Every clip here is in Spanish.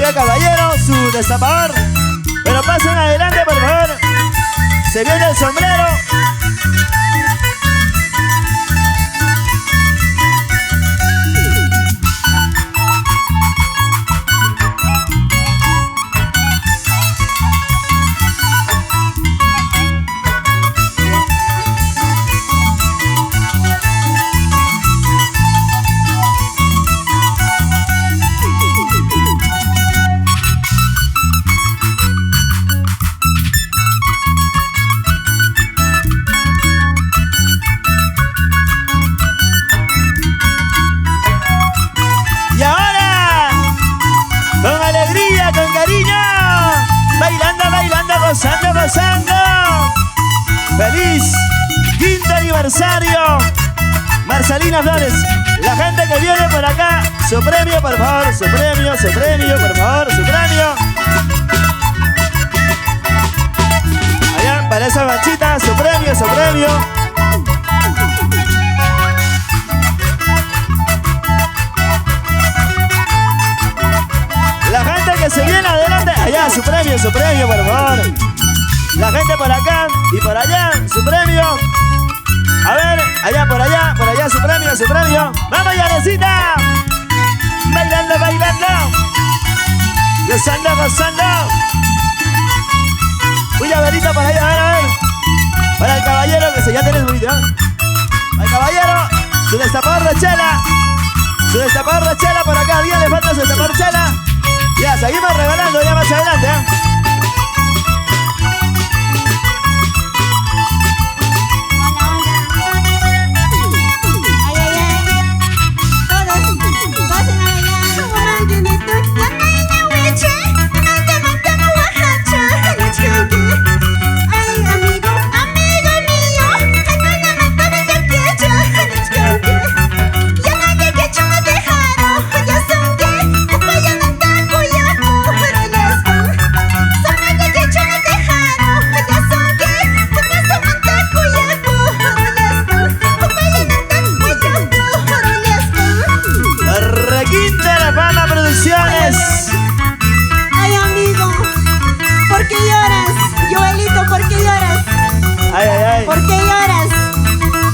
Oiga, caballero, su destapador. Pero pasen adelante, por favor. Se viene el sombrero. Gozando. Feliz quinto aniversario, Marcelina Flores. La gente que viene por acá, su premio, por favor, su premio, por favor, su premio. Allá, para esa manchita, su premio, su premio. La gente que se viene adelante, allá, su premio, por favor. La gente por acá y por allá, su premio. A ver, allá, por allá, su premio. ¡Vamos, Yanecita! Bailando, gozando. Un llaverito por allá, a ver. Para el caballero, que se ya tenés bonito, ¿eh? Al caballero, su destapador de chela. Por acá, alguien le falta su destapador de chela. Ya, seguimos regalando ya más adelante, ¿eh? Ay, amigo, ¿por qué lloras? Joelito, ¿por qué lloras? Ay. ¿Por qué lloras?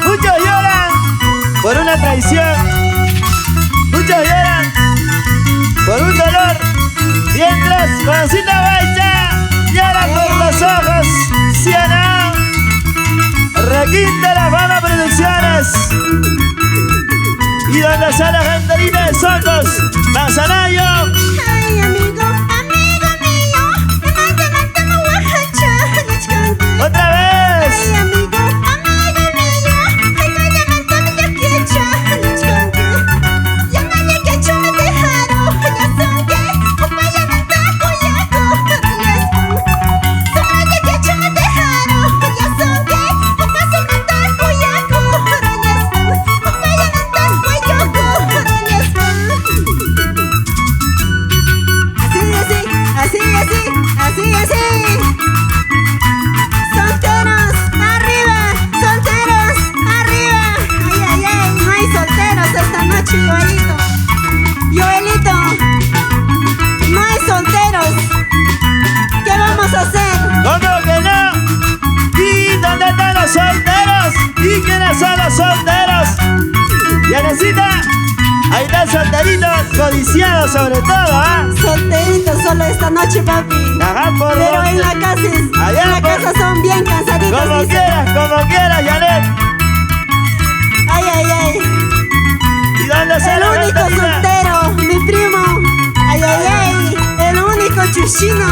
Muchos lloran por una traición. Muchos lloran por un dolor. Mientras Juancita Baicha llora por los ojos. ¿Sí o no? Requinte la Fama Producciones. Y donde está la gente linda de Socos, Manzanayo. Ay, amigo mío, Otra vez. Ay, amigo mío, así. Solteros, arriba. Ay, no hay solteros esta noche, Joelito, no hay solteros. ¿Qué vamos a hacer? ¿Cómo que no? ¿Y dónde están los solteros? ¿Y quiénes son los solteros? Yanecita, ahí está el solterito, codiciado sobre todo, ¿ah? Solteritos solo esta noche, papi. Ajá, por Pero donde. en la casa son bien cansaditos. Como quieras, Janet. Ay. ¿Y dónde se El la único solterita? soltero, mi primo. Ay. El único chuchino.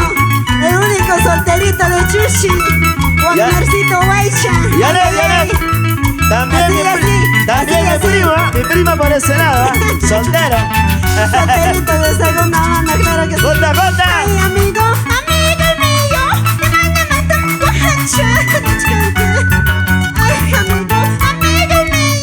El único solterito de Chuchi. Wagnercito Baicha. Janet. También mi prima por ese lado, ¿eh? Soltero. Solterito de segunda mano, claro que sí. JJ. Ay, amigo mío. Ay, amigo mío.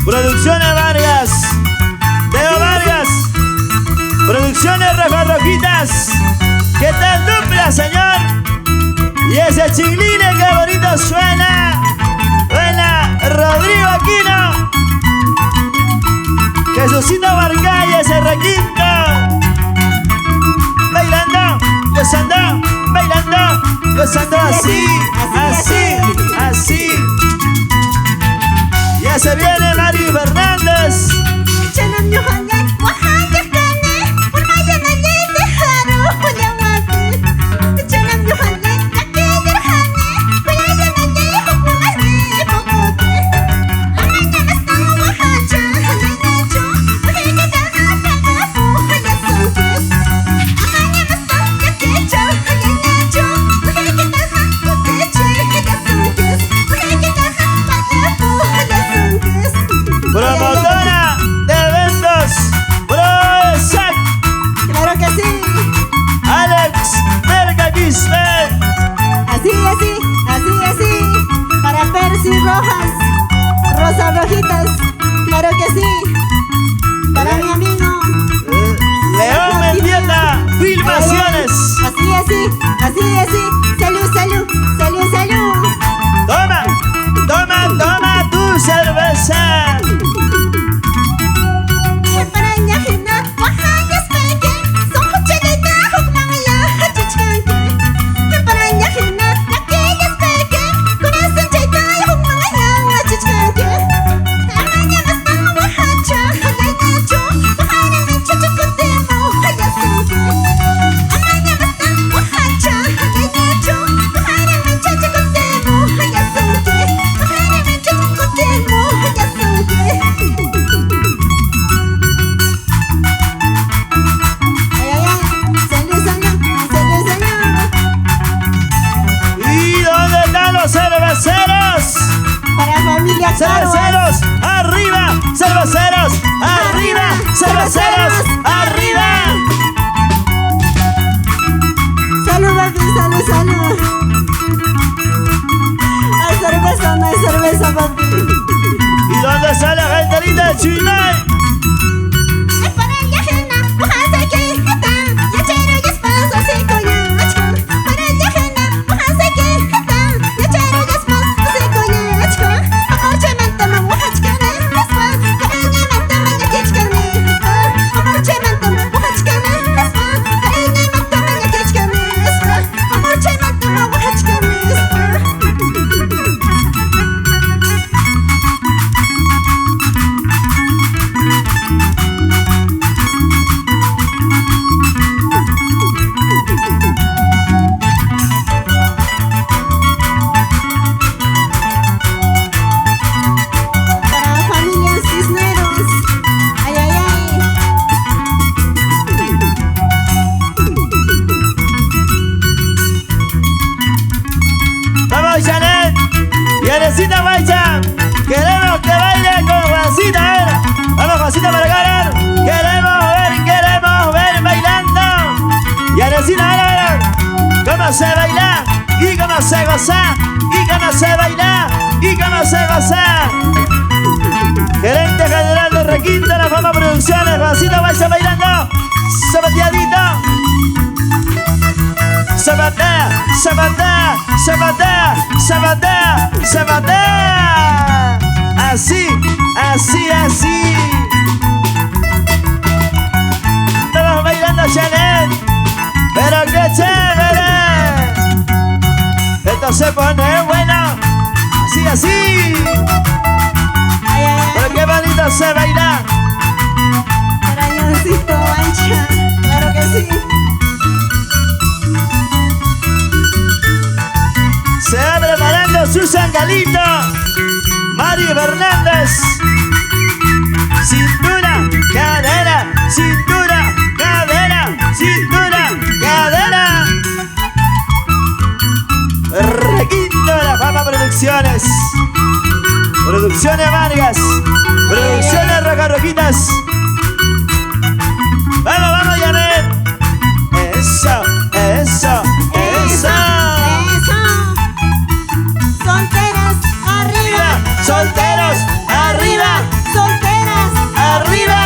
Producción requinto. Bailando, gozando, bailando, gozando así, así, así. Ya se viene Mari Fernández. Promotora de eventos, Prozac. Claro que sí. Alex Mercaquisme. Así. Para Percy Rojas, Rosa Rojitas. Claro que sí. Para mi amigo León Mendieta, Filmaciones. Así. Salud. Toma tu cerveza. Cerveceros, para familia cerveceros, arriba, cerveceros, arriba, cerveceros, arriba. Salud, papi, salud. No hay cerveza, papi. ¿Y dónde está la gente linda de Chile? Janet y Arecita Baicha, queremos que baile con Juancita. Vamos, Juancita, para ganar. Queremos ver bailando. Y Arecita, a ver cómo se baila y cómo se goza y cómo se baila y cómo se goza. Gerente general de Requinto, La Fama Producciones, Juancita Baicha bailando, zapateadito. Zapatea. Así. Estamos bailando, Janet. Pero qué chévere. Esto se pone bueno. Así. Pero qué bonito se baila. Rayoncito Baicha, claro que sí. Se va preparando Susan Galito, Mari Fernández. Cintura, cadera, cintura, cadera, cintura, cadera. Requinto, La Fama Producciones. Producciones Vargas. Producciones Rojas. Vamos, Janet. Eso. Solteros, arriba. Solteras, arriba.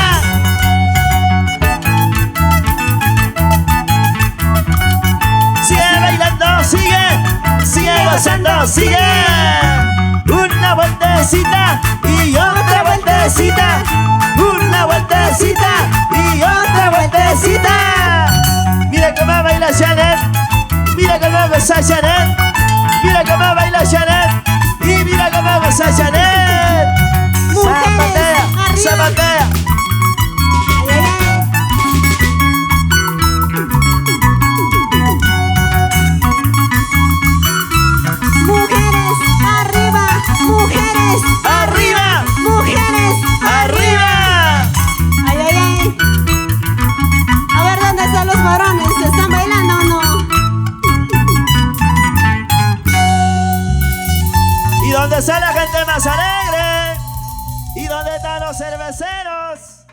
Sigue bailando, sigue gozando, sigue. Una vueltecita y otra vueltecita. Una vueltecita y y otra vueltecita. Mira cómo baila Janet, mira cómo besa Janet, mira cómo baila Janet y mira cómo besa Janet. Mujeres, arriba. Zapatea. Ay, ay, ay. Mujeres, arriba. Mujeres, Arriba, mujeres, arriba. ay, ay, ay. A ver, ¿dónde están los varones? ¿Están bailando o no? ¿Y dónde está la gente más alegre? ¿Y dónde están los cerveceros?